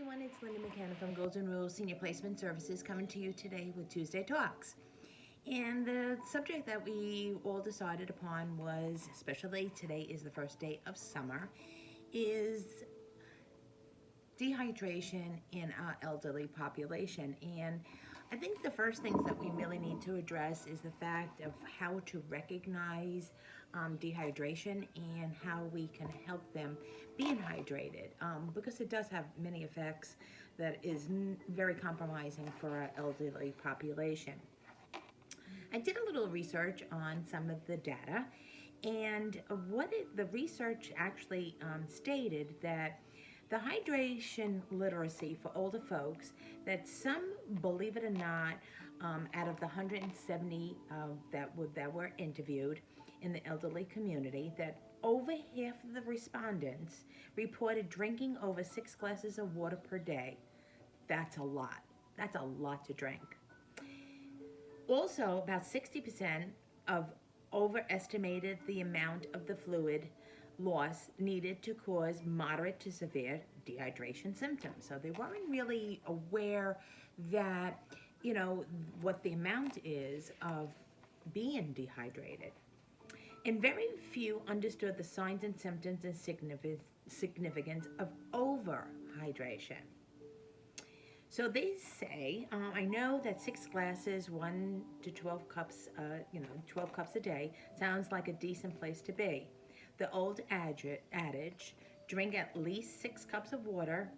everyone, it's Linda McKenna from Golden Rule Senior Placement Services coming to you today with Tuesday Talks. And the subject that we all decided upon was, especially today is the first day of summer, is dehydration in our elderly population. And I think the first things that we really need to address is the fact of how to recognize dehydration and how we can help them being hydrated, because it does have many effects that is very compromising for our elderly population. I did a little research on some of the data, and the research actually stated that the hydration literacy for older folks, that some, believe it or not, out of the 170 that were interviewed in the elderly community, that over half of the respondents reported drinking over 6 glasses of water per day. That's a lot. That's a lot to drink. Also, about 60% of overestimated the amount of the fluid loss needed to cause moderate to severe dehydration symptoms. So they weren't really aware that, what the amount is of being dehydrated. And very few understood the signs and symptoms and significance of overhydration. So they say, I know that 6 glasses, 1 to 12 cups, 12 cups a day sounds like a decent place to be. The old adage, drink at least 6 cups of water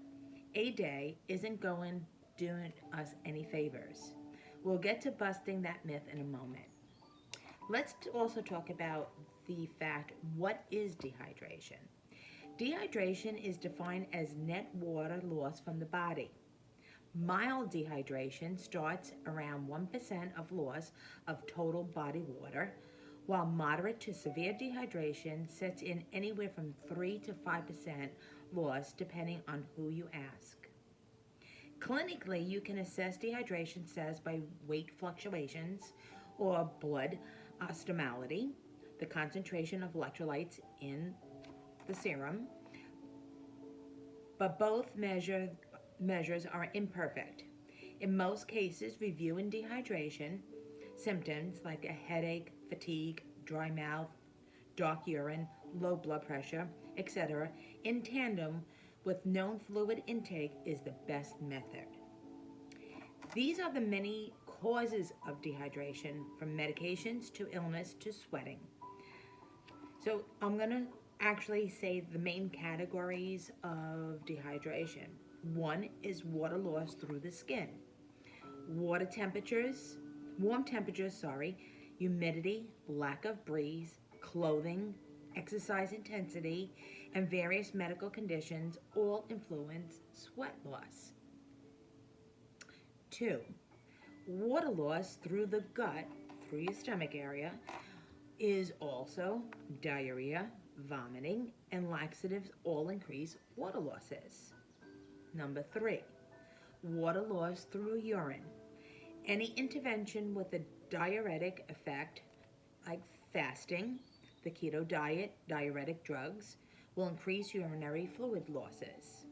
a day, isn't going doing us any favors. We'll get to busting that myth in a moment. Let's also talk about the fact, what is dehydration? Dehydration is defined as net water loss from the body. Mild dehydration starts around 1% of loss of total body water, while moderate to severe dehydration sets in anywhere from 3 to 5% loss depending on who you ask. Clinically, you can assess dehydration status by weight fluctuations or blood osmolality, the concentration of electrolytes in the serum, but both measures are imperfect. In most cases, reviewing dehydration symptoms like a headache, fatigue, dry mouth, dark urine, low blood pressure, etc., in tandem with known fluid intake is the best method. These are the many causes of dehydration, from medications to illness to sweating. So I'm going to actually say the main categories of dehydration. One is water loss through the skin. Warm temperatures, humidity, lack of breeze, clothing, exercise intensity, and various medical conditions all influence sweat loss. 2. Water loss through the gut, through your stomach area, is also diarrhea, vomiting, and laxatives all increase water losses. Number 3, water loss through urine. Any intervention with a diuretic effect, like fasting, the keto diet, diuretic drugs, will increase urinary fluid losses.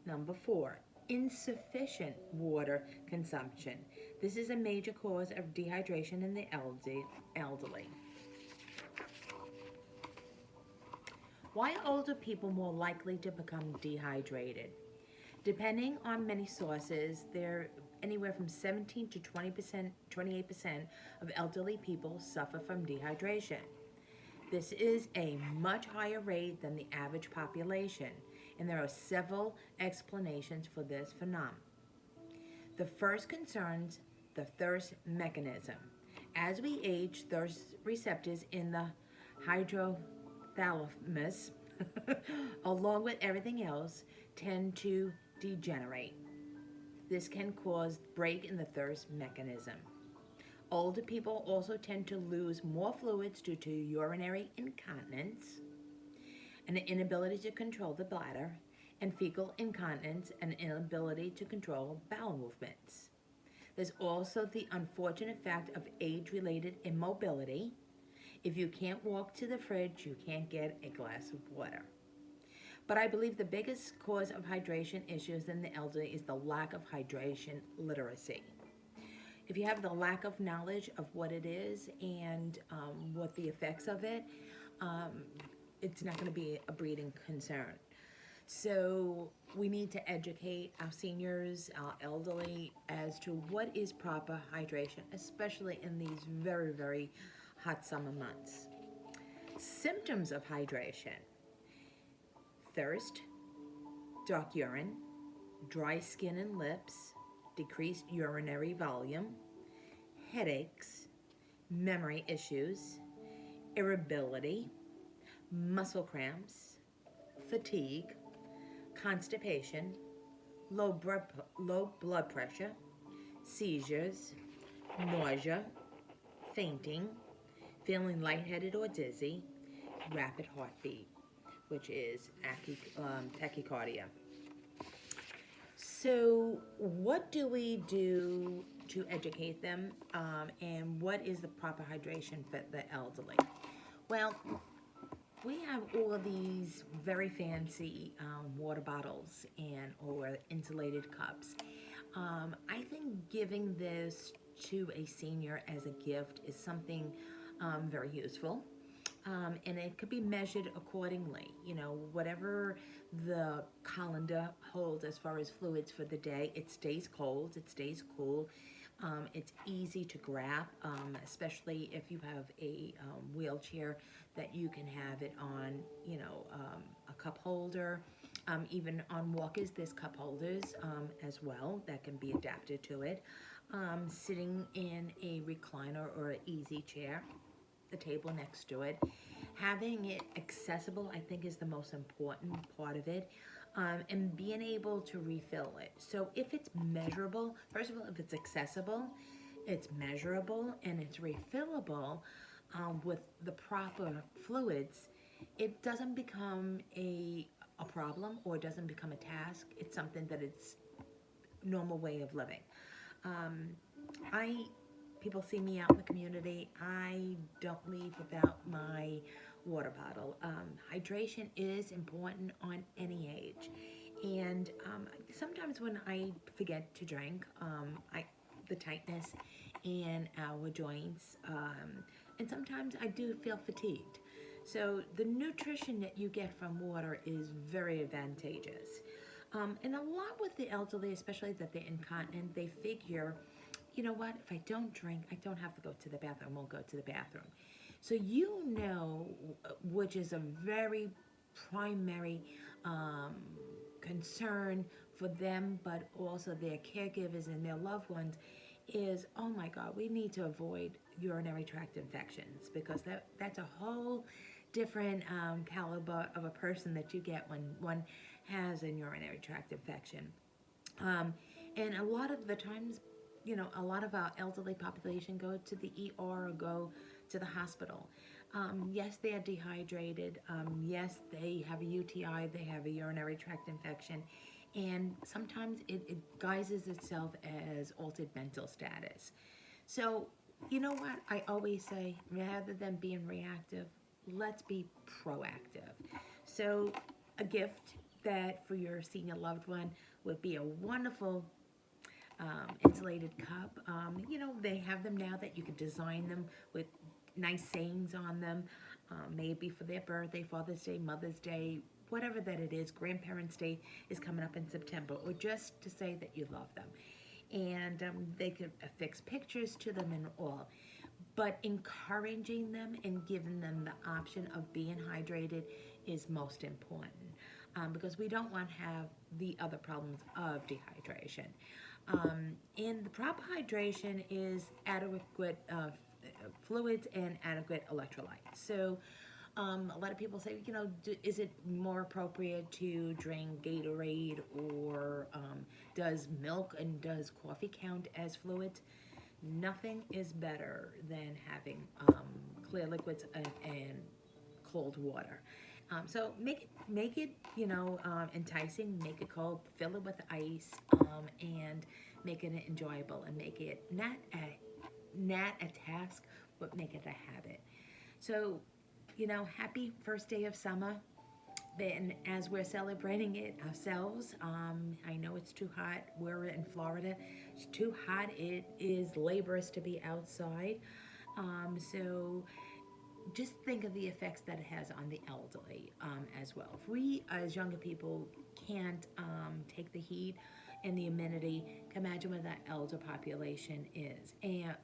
Number 4, insufficient water consumption. This is a major cause of dehydration in the elderly. Why are older people more likely to become dehydrated? Depending on many sources, there anywhere from 17 to 28% of elderly people suffer from dehydration. This is a much higher rate than the average population, and there are several explanations for this phenomenon. The first concerns the thirst mechanism. As we age, thirst receptors in the hypothalamus, along with everything else, tend to degenerate. This can cause break in the thirst mechanism. Older people also tend to lose more fluids due to urinary incontinence, an inability to control the bladder, and fecal incontinence, and an inability to control bowel movements. There's also the unfortunate fact of age-related immobility. If you can't walk to the fridge, you can't get a glass of water. But I believe the biggest cause of hydration issues in the elderly is the lack of hydration literacy. If you have the lack of knowledge of what it is and what the effects of it, um, it's not going to be a breeding concern. So we need to educate our seniors, our elderly, as to what is proper hydration, especially in these very, very hot summer months. Symptoms of hydration: thirst, dark urine, dry skin and lips, decreased urinary volume, headaches, memory issues, irritability, muscle cramps, fatigue, constipation, low blood pressure, seizures, nausea, fainting, feeling lightheaded or dizzy, rapid heartbeat, which is tachycardia. So, what do we do to educate them, and what is the proper hydration for the elderly? Well, we have all of these very fancy water bottles and or insulated cups. I think giving this to a senior as a gift is something very useful. And it could be measured accordingly. You know, whatever the colander holds as far as fluids for the day, it stays cold, it stays cool. It's easy to grab, especially if you have a wheelchair, that you can have it on, a cup holder. Even on walkers, there's cup holders as well that can be adapted to it. Sitting in a recliner or an easy chair, the table next to it. Having it accessible, I think, is the most important part of it, and being able to refill it. So if it's measurable, first of all, if it's accessible, it's measurable, and it's refillable with the proper fluids, it doesn't become a problem or it doesn't become a task. It's something that it's normal way of living. Um, I People see me out in the community. I don't leave without my water bottle. Hydration is important on any age, and sometimes when I forget to drink, the tightness in our joints, and sometimes I do feel fatigued. So the nutrition that you get from water is very advantageous. And a lot with the elderly, especially that they're incontinent, they figure, you know what, if I don't drink, I don't have to go to the bathroom, I won't go to the bathroom. So which is a very primary concern for them, but also their caregivers and their loved ones, is, oh my God, we need to avoid urinary tract infections, because that's a whole different caliber of a person that you get when one has a urinary tract infection. Um, and a lot of the times, a lot of our elderly population go to the ER or go to the hospital. Yes, they are dehydrated. Yes, they have a UTI, they have a urinary tract infection. And sometimes it guises itself as altered mental status. So, you know what? I always say, rather than being reactive, let's be proactive. So, a gift that for your senior loved one would be a wonderful insulated cup. They have them now that you can design them with nice sayings on them, maybe for their birthday, Father's Day, Mother's Day, whatever that it is. Grandparents' Day is coming up in September, or just to say that you love them. And they could affix pictures to them and all. But encouraging them and giving them the option of being hydrated is most important, because we don't want to have the other problems of dehydration. And the proper hydration is adequate fluids and adequate electrolytes. So a lot of people say, is it more appropriate to drink Gatorade, or does milk and does coffee count as fluids? Nothing is better than having clear liquids and cold water. So make it enticing. Make it cold. Fill it with ice, and make it enjoyable, and make it not a task, but make it a habit. So, happy first day of summer. Then, as we're celebrating it ourselves, I know it's too hot. We're in Florida. It's too hot. It is laborious to be outside. So just think of the effects that it has on the elderly as well. If we, as younger people, can't take the heat and the humidity, imagine what that elder population is and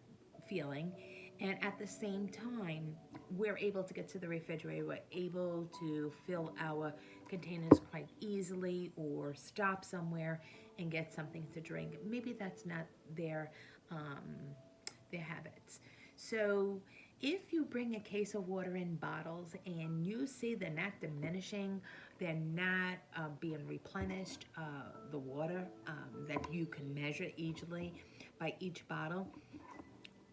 feeling. And at the same time, we're able to get to the refrigerator. We're able to fill our containers quite easily or stop somewhere and get something to drink. Maybe that's not um, their habits. So if you bring a case of water in bottles and you see they're not diminishing, they're not being replenished, the water that you can measure easily by each bottle,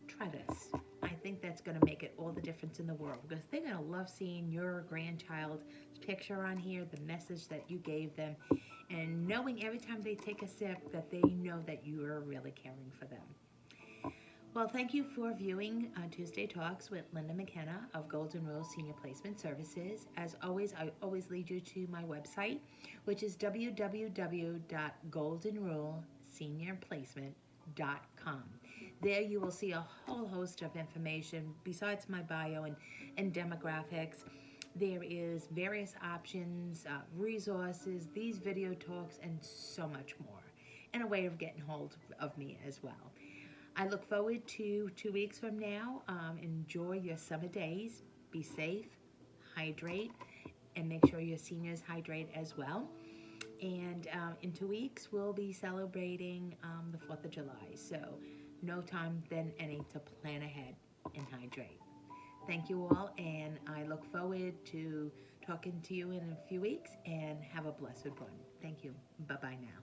try this. I think that's going to make it all the difference in the world because they're going to love seeing your grandchild's picture on here, the message that you gave them, and knowing every time they take a sip that they know that you are really caring for them. Well, thank you for viewing Tuesday Talks with Linda McKenna of Golden Rule Senior Placement Services. As always, I always lead you to my website, which is www.goldenruleseniorplacement.com. There you will see a whole host of information besides my bio and demographics. There is various options, resources, these video talks, and so much more, and a way of getting hold of me as well. I look forward to 2 weeks from now. Enjoy your summer days. Be safe, hydrate, and make sure your seniors hydrate as well. And in 2 weeks, we'll be celebrating the 4th of July. So no time than any to plan ahead and hydrate. Thank you all, and I look forward to talking to you in a few weeks, and have a blessed one. Thank you. Bye-bye now.